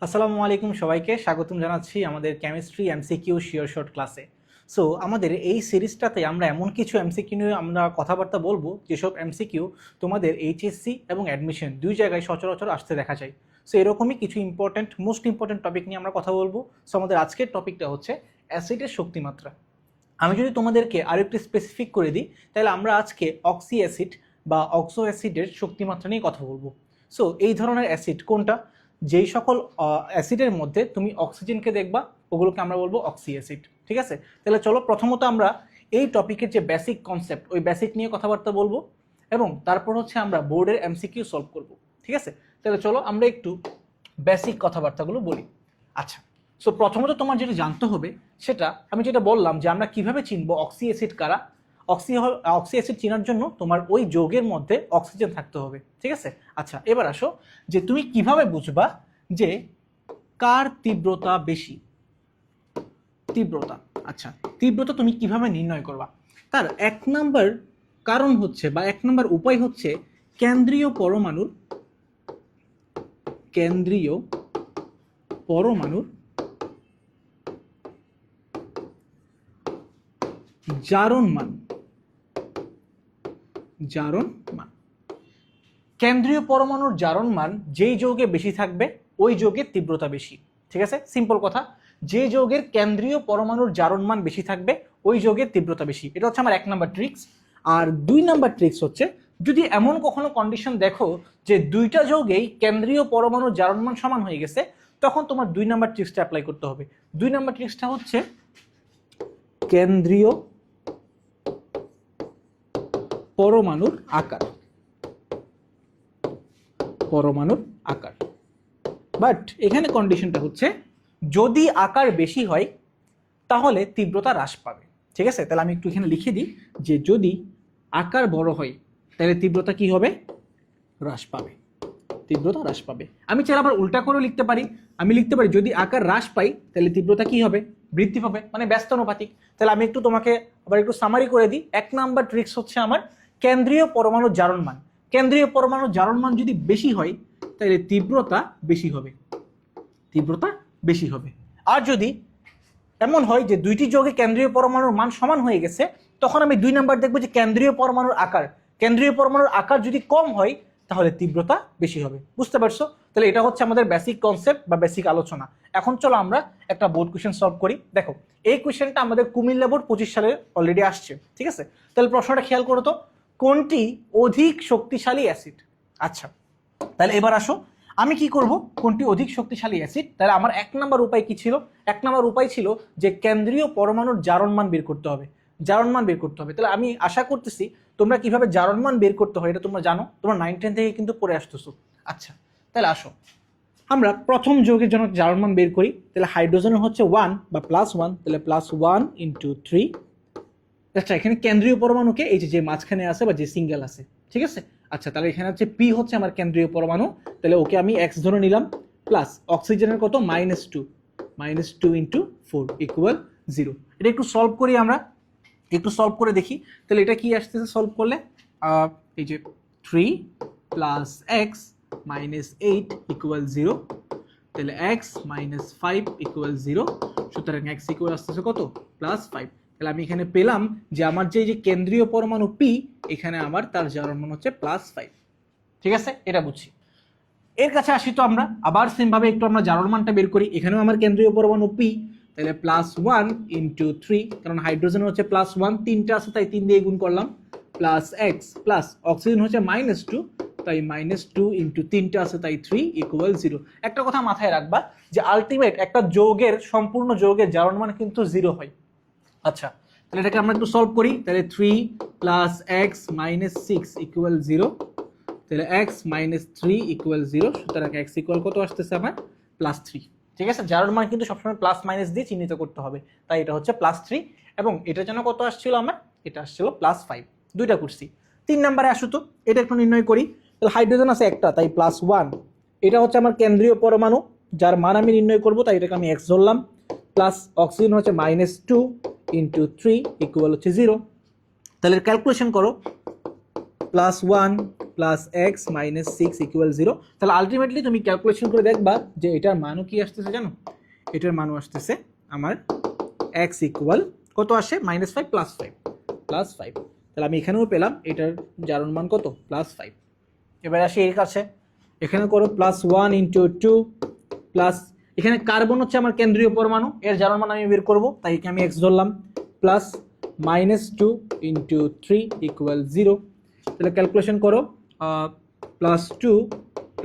আসসালামু আলাইকুম, সবাইকে স্বাগতম জানাচ্ছি আমাদের কেমিস্ট্রি এমসিকিউ শিওর শর্ট ক্লাসে। সো আমাদের এই সিরিজটাতে আমরা এমন কিছু এমসিকিউ নিয়ে আমরা কথাবার্তা বলবো যেসব এমসিকিউ তোমাদের এইচএসসি এবং অ্যাডমিশন দুই জায়গায় সচরাচর আসতে দেখা যায়। সো এরকমই কিছু মোস্ট ইম্পর্টেন্ট টপিক নিয়ে আমরা কথা বলবো। সো আমাদের আজকের টপিকটা হচ্ছে অ্যাসিডের শক্তিমাত্রা। আমি যদি তোমাদেরকে আরও একটু স্পেসিফিক করে দিই, তাহলে আমরা আজকে অক্সি অ্যাসিড বা অক্সো অ্যাসিডের শক্তিমাত্রা নিয়ে কথা বলবো। সো এই ধরনের অ্যাসিড কোনটা? যেই সকল অ্যাসিডের মধ্যে তুমি অক্সিজেনকে দেখবা ওগুলোকে আমরা বলবো অক্সি অ্যাসিড। ঠিক আছে, তাহলে চলো প্রথমত আমরা এই টপিকের যে বেসিক কনসেপ্ট ওই বেসিক নিয়ে কথাবার্তা বলবো এবং তারপর হচ্ছে আমরা বোর্ডের এমসিকিউ সলভ করব। ঠিক আছে, তাহলে চলো আমরা একটু বেসিক কথাবার্তাগুলো বলি। আচ্ছা, সো প্রথমত তোমার যেটা জানতে হবে সেটা আমি যেটা বললাম যে আমরা কিভাবে চিনবো অক্সি অ্যাসিড কারা। অক্সি অ্যাসিড চেনার জন্য তোমার ওই যৌগের মধ্যে অক্সিজেন থাকতে হবে। ঠিক আছে, আচ্ছা এবার আসো যে তুমি কিভাবে বুঝবা যে কার তীব্রতা বেশি। তীব্রতা, আচ্ছা তীব্রতা তুমি কিভাবে নির্ণয় করবা? তার এক নাম্বার কারণ হচ্ছে বা এক নাম্বার উপায় হচ্ছে কেন্দ্রীয় পরমাণুর জারণ মান। কেন্দ্রীয় পরমাণুর জারণ মান যেই যৌগে বেশি থাকবে ওই যৌগের তীব্রতা বেশি। ঠিক আছে, সিম্পল কথা, যে যৌগের কেন্দ্রীয় পরমাণুর জারণ মান বেশি থাকবে ওই যৌগের তীব্রতা বেশি। এটা হচ্ছে আমার এক নাম্বার ট্রিক্স। আর দুই নাম্বার ট্রিক্স হচ্ছে যদি এমন কখনো কন্ডিশন দেখো যে দুইটা যৌগেই কেন্দ্রীয় পরমাণুর জারণ মান সমান হয়ে গেছে, তখন তোমার দুই নাম্বার ট্রিক্সটা অ্যাপ্লাই করতে হবে। দুই নাম্বার ট্রিক্সটা হচ্ছে কেন্দ্রীয় পরমাণুর আকার। বাট এখানে কন্ডিশনটা হচ্ছে যদি আকার বেশি হয় তাহলে তীব্রতা হ্রাস পাবে। ঠিক আছে, তাহলে আমি একটু এখানে লিখে দিই যে যদি আকার বড় হয় তাহলে তীব্রতা কি হবে? হ্রাস পাবে। আমি চাইলে আবার উল্টা করে লিখতে পারি। আমি লিখতে পারি যদি আকার হ্রাস পাই তাহলে তীব্রতা কি হবে? বৃদ্ধি পাবে, মানে ব্যস্তানুপাতিক। তাহলে আমি একটু তোমাকে আবার একটু সামারি করে দিই। এক নাম্বার ট্রিক্স হচ্ছে আমার কেন্দ্রীয় পরমাণুর জারণ মান। কেন্দ্রীয় পরমাণুর জারণ মান যদি বেশি হয় তাহলে তীব্রতা বেশি হবে। আর যদি এমন হয় যে দুইটি যৌগে কেন্দ্রীয় পরমাণুর মান সমান হয়ে গেছে, তখন আমি দুই নাম্বার দেখবো যে কেন্দ্রীয় পরমাণুর আকার যদি কম হয় তাহলে তীব্রতা বেশি হবে। বুঝতে পারছো? তাহলে এটা হচ্ছে আমাদের বেসিক কনসেপ্ট বা বেসিক আলোচনা। এখন চলো আমরা একটা বোর্ড কোশ্চেন সলভ করি। দেখো এই কোশ্চেনটা আমাদের কুমিল্লা বোর্ড 25 সালে অলরেডি আসছে। ঠিক আছে, তাহলে প্রশ্নটা খেয়াল করো তো, কোনটি অধিক শক্তিশালী অ্যাসিড? আচ্ছা, তাহলে এবার আসো আমি কি করব, কোনটি অধিক শক্তিশালী অ্যাসিড। তাহলে আমার এক নাম্বার উপায় কি ছিল? এক নাম্বার উপায় ছিল যে কেন্দ্রীয় পরমাণুর জারণ মান বের করতে হবে। তাহলে আমি আশা করতেছি তোমরা কিভাবে জারণ মান বের করতে হয় এটা তোমরা জানো, তোমরা 9-10 থেকে কিন্তু পড়ে আসতেছো। আচ্ছা, তাহলে আসো আমরা প্রথম যৌগের জন্য জারণ মান বের করি। তাহলে হাইড্রোজেনের হচ্ছে 1 বা +1, তাহলে +1 × 3। আচ্ছা, এখানে কেন্দ্রীয় পরমাণুকে এই যে মাঝখানে আছে বা যে সিঙ্গেল আছে। ঠিক আছে, আচ্ছা তাহলে এখানে হচ্ছে পি হচ্ছে আমার কেন্দ্রীয় পরমাণু, তাহলে ওকে আমি এক্স ধরে নিলাম। প্লাস অক্সিজেনের কত? -2 × 4 = 0। এটা একটু সলভ করি, আমরা একটু সলভ করে দেখি। তাহলে এটা কি আসতেছে সলভ করলে? এই যে 3 + x - 8 = 0, তাহলে x - 5 = 0। সুতরাং x আসতেছে কত? +5। তাহলে আমি এখানে পেলাম যে আমার যে কেন্দ্রীয় পরমাণু পি, এখানে আমার তার জারণ মান হচ্ছে +5। ঠিক আছে, এটা বুঝছি। এর কাছে আসি তো আমরা আবার সেম ভাবে একটু আমরা জারণ মানটা বের করি। এখানেও আমার কেন্দ্রীয় পরমাণু পি, তাহলে +1 × 3, কারণ হাইড্রোজেন হচ্ছে +1, 3টা আছে তাই 3 দিয়ে গুণ করলাম, প্লাস এক্স, প্লাস অক্সিজেন হচ্ছে -2, তাই -2 × 3টা আছে তাই 3 = 0। একটা কথা মাথায় রাখবা যে আলটিমেট একটা যৌগের সম্পূর্ণ যৌগের জারণ মান কিন্তু 0 হয়। আচ্ছা, তাহলে এটাকে আমরা একটু সলভ করি। তাহলে 3 + x - 6 = 0, তাহলে x - 3 = 0। সুতরাং x কত আসতেছে আমার? +3। ঠিক আছে, জারণ মান কিন্তু সবসময় প্লাস মাইনাস দিয়ে চিহ্নিত করতে হবে, তাই এটা হচ্ছে +3 এবং এটার জন্য কত আসছিল আমার? এটা আসছিল +5। দুইটা করছি। 3 নম্বরে আসো তো, এটা একটু নির্ণয় করি। তাহলে হাইড্রোজেন আছে একটা, তাই +1, এটা হচ্ছে আমার কেন্দ্রীয় পরমাণু যার মান আমি নির্ণয় করব, তাই এটাকে আমি x ধরলাম। প্লাস অক্সিজেন হচ্ছে -2 × 3 = 0। তাহলে ক্যালকুলেশন করো, +1 + x - 6 = 0। তাহলে আলটিমেটলি তুমি ক্যালকুলেশন করে দেখবা যে এটার মানও কি আসতেছে জানো, এটার মানও আসতেছে আমার x কত আসে -5 + 5 তাহলে আমি এখানেও পেলাম এটার জারণ মান কত +5। এবার আসি এর কাছে, এখানে করো +1 × 2 প্লাস, এখানে কার্বন হচ্ছে আমার কেন্দ্রীয় পরমাণু, এর জারণ মান আমি বের করব, তাই আমি x ধরলাম, প্লাস -2 × 3 = 0। তাহলে ক্যালকুলেশন করো, +2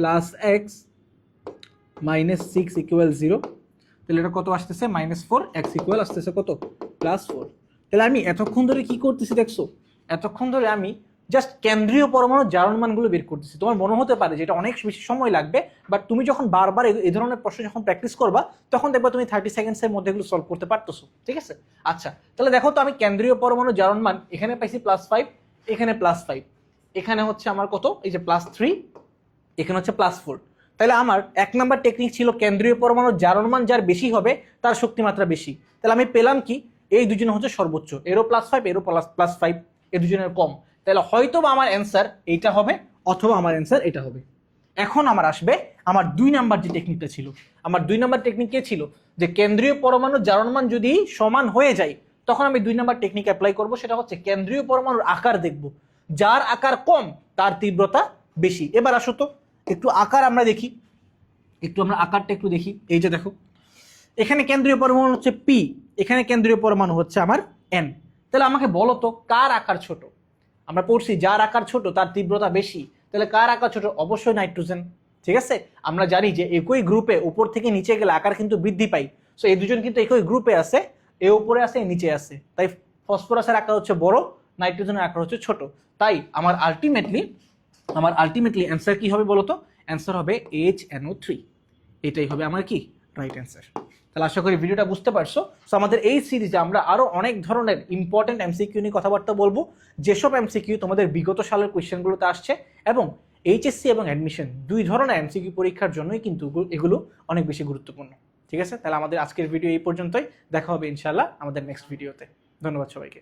+ x - 6 = 0। তাহলে এটা কত আসতেছে -4, x আসতেছে কত +4। তাহলে আমি এতক্ষণ ধরে কি করতেছি দেখছো, এতক্ষণ ধরে আমি জাস্ট কেন্দ্রীয় পরমাণু জারণ মানগুলো বের করতেছি। তোমার মনে হতে পারে যে এটা অনেক বেশি সময় লাগবে, বাট তুমি যখন বারবার এই ধরনের প্রশ্ন যখন প্র্যাকটিস করবা তখন দেখবা তুমি 30 সেকেন্ডসের মধ্যে এগুলো সলভ করতে পারতেছো, ঠিক আছে? আচ্ছা, তাহলে দেখো তো আমি কেন্দ্রীয় পরমাণু জারণ মান এখানে পাইছি +5, এখানে +5, এখানে হচ্ছে আমার কত, এই যে +3, এখানে হচ্ছে +4। তাহলে আমার 1 নাম্বার টেকনিক ছিল কেন্দ্রীয় পরমাণুর জারণ মান যার বেশি হবে তার শক্তিমাত্রা বেশি। তাহলে আমি পেলাম কি, এই দুজনে হচ্ছে সর্বোচ্চ, এরও +5 এরও +5, এই দুজনের কম। তাহলে হয়তো বা আমার অ্যান্সার এইটা হবে অথবা আমার অ্যান্সার এটা হবে। এখন আমার আসবে আমার 2 নাম্বার যে টেকনিকটা ছিল, আমার 2 নাম্বার টেকনিক কে ছিল, যে কেন্দ্রীয় পরমাণুর জারণ মান যদি সমান হয়ে যায় তখন আমি 2 নাম্বার টেকনিক অ্যাপ্লাই করব, সেটা হচ্ছে কেন্দ্রীয় পরমাণুর আকার দেখব, যার আকার কম তার তীব্রতা বেশি। এবার আসো তো একটু আকার আমরা দেখি, একটু আমরা আকারটা একটু দেখি। এই যে দেখো, এখানে কেন্দ্রীয় পরমাণু হচ্ছে p, এখানে কেন্দ্রীয় পরমাণু হচ্ছে আমার n। তাহলে আমাকে বলো তো কার আকার ছোট? আমরা পড়ছি যার আকার ছোট তার তীব্রতা বেশি, তাহলে কার আকার ছোট? অবশ্যই নাইট্রোজেন, ঠিক আছে? আমরা জানি যে একই গ্রুপে উপর থেকে নিচে গেলে আকার কিন্তু বৃদ্ধি পায়, সো এই দুজন কিন্তু একই গ্রুপে আছে, এ উপরে আছে নিচে আছে, তাই ফসফরাসের আকার হচ্ছে বড়, নাইট্রোজেনের আকার হচ্ছে ছোট। তাই আমার আলটিমেটলি অ্যান্সার কি হবে বলো তো? অ্যান্সার হবে HNO3, এটাই হবে আমার কি রাইট অ্যান্সার। তাহলে আশা করি ভিডিওটা বুঝতে পারছো। সো আমাদের এই সিরিজে আমরা আরো অনেক ধরনের ইম্পর্টেন্ট এমসিকিউ নিয়ে কথাবার্তা বলবো, যেসব এমসিকিউ তোমাদের বিগত সালের কোয়েশ্চেনগুলোতে আসছে, এবং এইচএসসি এবং অ্যাডমিশন 2 ধরনের এমসিকিউ পরীক্ষার জন্যই কিন্তু এগুলো অনেক বেশি গুরুত্বপূর্ণ, ঠিক আছে? তাহলে আমাদের আজকের ভিডিও এই পর্যন্তই, দেখা হবে ইনশাআল্লাহ আমাদের নেক্সট ভিডিওতে। ধন্যবাদ সবাইকে।